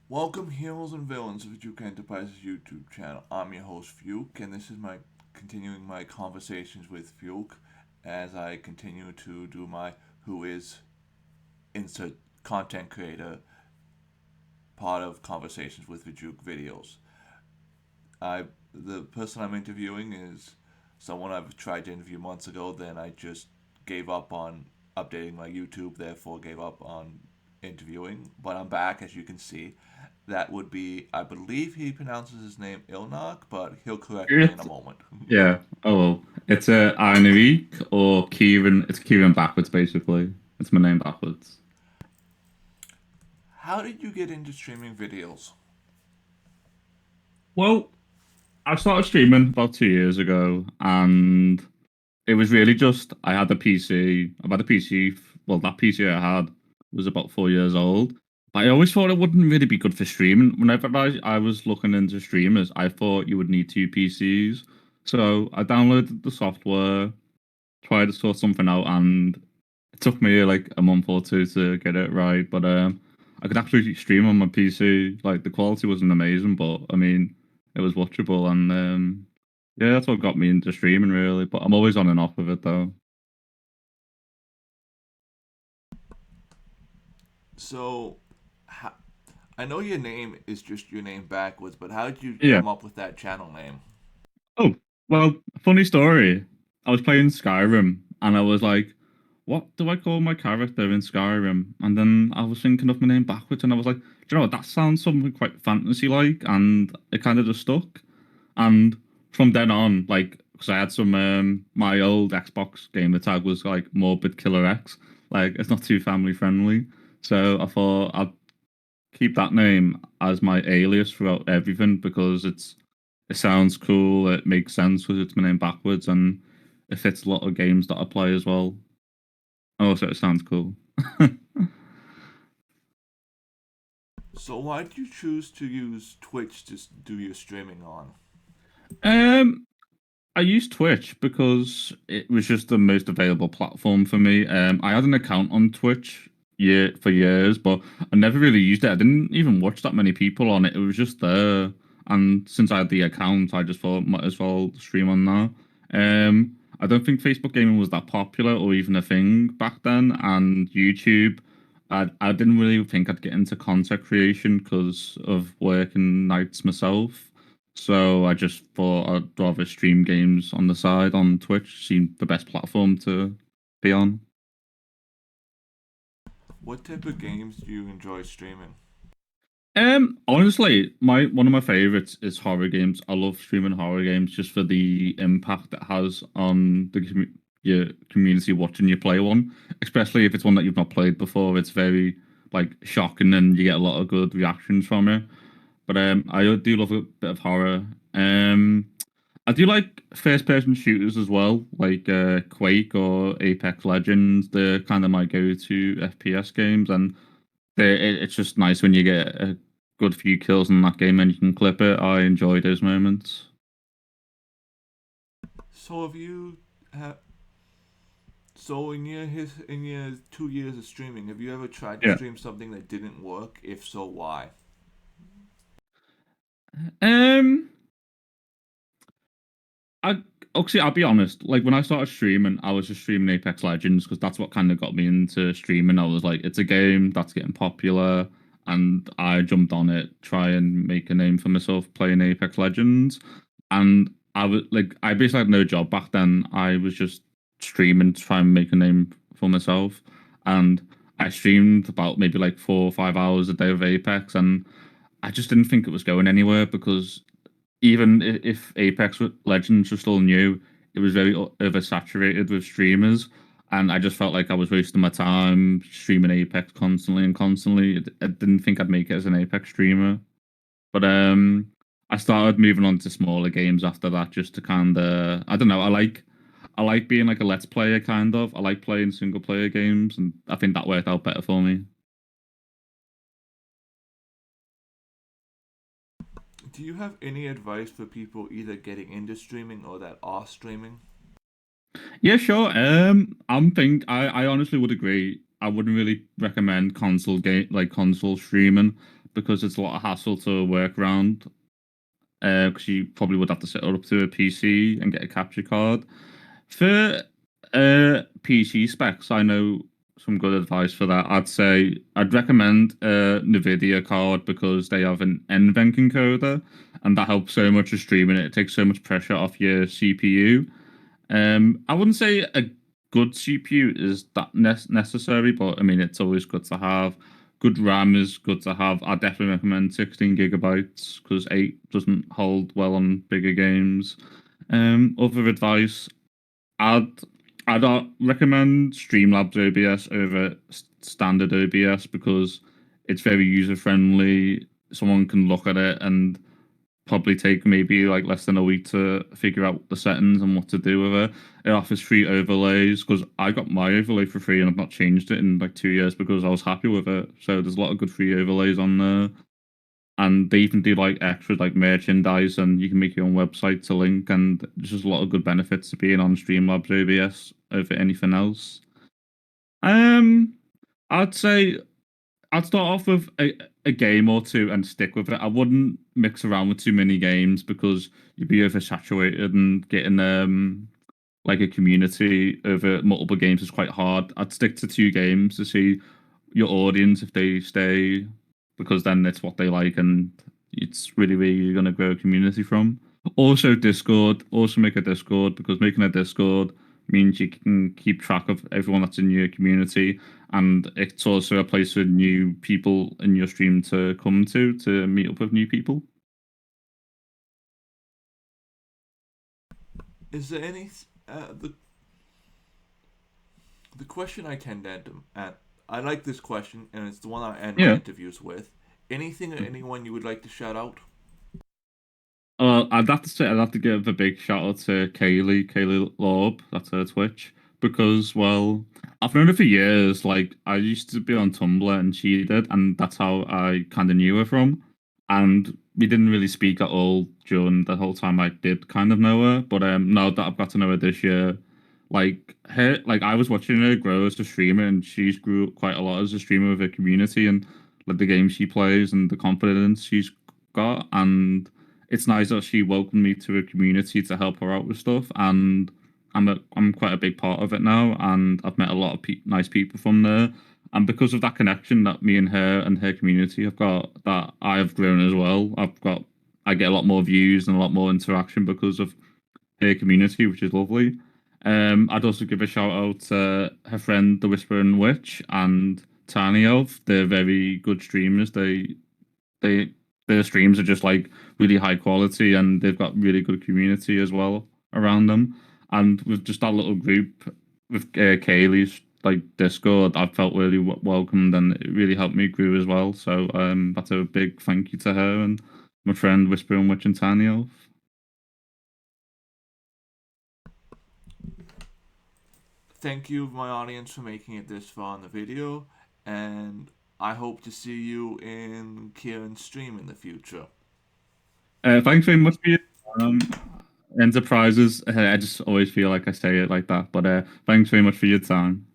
Welcome, heroes and villains of the Fjuke Enterprises YouTube channel. I'm your host, Fjuke, and this is my continuing my conversations with Fjuke as I continue to do my Who Is Insert Content Creator part of Conversations with Fjuke videos. The person I'm interviewing is someone I've tried to interview months ago, then I just gave up on updating my YouTube, therefore gave up on interviewing. But I'm back, as you can see. That would be, I believe he pronounces his name ilNariek, but he'll correct me in a It's, moment. yeah. Oh well. It's a ilNariek or Kieran. It's Kieran backwards basically. It's my name backwards. How did you get into streaming videos? Well, I started streaming about 2 years ago, and it was really just I had a PC. I've had a PC. Well, that PC I had was about 4 years old. But I always thought it wouldn't really be good for streaming. Whenever I was looking into streamers, I thought you would need two PCs. So I downloaded the software, tried to sort something out, and it took me like a month or two to get it right. But I could actually stream on my PC. Like the quality wasn't amazing, but I mean, it was watchable, and yeah, that's what got me into streaming really. But I'm always on and off of it though. So, ho- I know your name is just your name backwards, but how did you Yeah. come up with that channel name? Oh, well, funny story. I was playing Skyrim, and I was like, what do I call my character in Skyrim? And then I was thinking of my name backwards, and I was like, do you know what? That sounds something quite fantasy-like, and it kind of just stuck. And from then on, like, because I had some, my old Xbox gamer tag was like Morbid Killer X, like it's not too family friendly. So I thought I'd keep that name as my alias throughout everything because it sounds cool, it makes sense because it's my name backwards, and it fits a lot of games that I play as well. Also, it sounds cool. So, why did you choose to use Twitch to do your streaming on? um, I used Twitch because it was just the most available platform for me. I had an account on Twitch for years, but I never really used it. I didn't even watch that many people on it. It was just there, and since I had the account, I just thought might as well stream on there. I don't think Facebook gaming was that popular or even a thing back then, and YouTube. I didn't really think I'd get into content creation because of working nights myself. So I just thought I'd rather stream games on the side on Twitch. Seemed the best platform to be on. What type of games do you enjoy streaming? Honestly, my one of my favorites is horror games. I love streaming horror games just for the impact it has on the your community watching you play one, especially if it's one that you've not played before. It's very like shocking, and you get a lot of good reactions from it. But I do love a bit of horror. I do like first person shooters as well, like Quake or Apex Legends. They're kind of my go to FPS games, and it's just nice when you get a good few kills in that game and you can clip it. I enjoy those moments. So, have you ha- so in your 2 years of streaming, have you ever tried to Yeah. stream something that didn't work? If so, why? Um. I Actually, I'll be honest. Like when I started streaming, I was just streaming Apex Legends because that's what kind of got me into streaming. I was like, it's a game that's getting popular, and I jumped on it, try and make a name for myself playing Apex Legends. And I was like, I basically had no job back then. I was just streaming to try and make a name for myself, and I streamed about maybe like 4 or 5 hours a day of Apex, and I just didn't think it was going anywhere because even if Apex Legends was still new, it was very oversaturated with streamers, and I just felt like I was wasting my time streaming Apex constantly and constantly. I didn't think I'd make it as an Apex streamer, but I started moving on to smaller games after that, just to kind of I don't know. I like being like a let's player kind of. I like playing single player games, and I think that worked out better for me. Do you have any advice for people either getting into streaming or that are streaming? Yeah, sure. I honestly would agree. I wouldn't really recommend console streaming because it's a lot of hassle to work around. Because you probably would have to set it up to a PC and get a capture card. For PC specs, I know some good advice for that. I'd say I'd recommend a NVIDIA card because they have an NVENC encoder, and that helps so much with streaming. It takes so much pressure off your CPU. I wouldn't say a good CPU is that necessary, but I mean it's always good to have. Good RAM is good to have. I definitely recommend 16 gigabytes because 8 doesn't hold well on bigger games. Other advice, I'd recommend Streamlabs OBS over standard OBS because it's very user friendly. Someone can look at it and probably take maybe like less than a week to figure out the settings and what to do with it. It offers free overlays because I got my overlay for free and I've not changed it in like 2 years because I was happy with it. So there's a lot of good free overlays on there. And they even do like extra like merchandise and you can make your own website to link and there's just a lot of good benefits to being on Streamlabs OBS over anything else. Um I'd say I'd start off with a game or two and stick with it. I wouldn't mix around with too many games because you'd be oversaturated and getting like a community over multiple games is quite hard. I'd stick to 2 games to see your audience if they stay because then it's what they like and it's really where you're gonna grow a community from. Also Discord, also make a Discord because making a Discord means you can keep track of everyone that's in your community and it's also a place for new people in your stream to come to meet up with new people. Is there any the question I tend to at I like this question and it's the one I end my Yeah. interviews with. Anything or anyone you would like to shout out? I'd have to say I'd have to give a big shout out to Kaylee Lorb, that's her Twitch, because well, I've known her for years. Like I used to be on Tumblr and she did, and that's how I kind of knew her from. And we didn't really speak at all during the whole time I did kind of know her. But now that I've got to know her this year, like I was watching her grow as a streamer, and she's grew quite a lot as a streamer with her community and like the games she plays and the confidence she's got and it's nice that she welcomed me to a community to help her out with stuff, and I'm quite a big part of it now, and I've met a lot of nice people from there, and because of that connection that me and her community have got, that I have grown as well. I get a lot more views and a lot more interaction because of her community, which is lovely. I'd also give a shout out to her friend, the Whispering Witch, and Tiny Elf. They're very good streamers. They their streams are just like really high quality and they've got really good community as well around them. And with just that little group with Kaylee's like Discord, I felt really welcomed and it really helped me grow as well. So that's a big thank you to her and my friend Whispering Witch and Tiny Elf. Thank you, my audience, for making it this far in the video, and I hope to see you in Kieran's stream in the future. Thanks very much for your um, enterprises. I just always feel like I say it like that, but thanks very much for your time.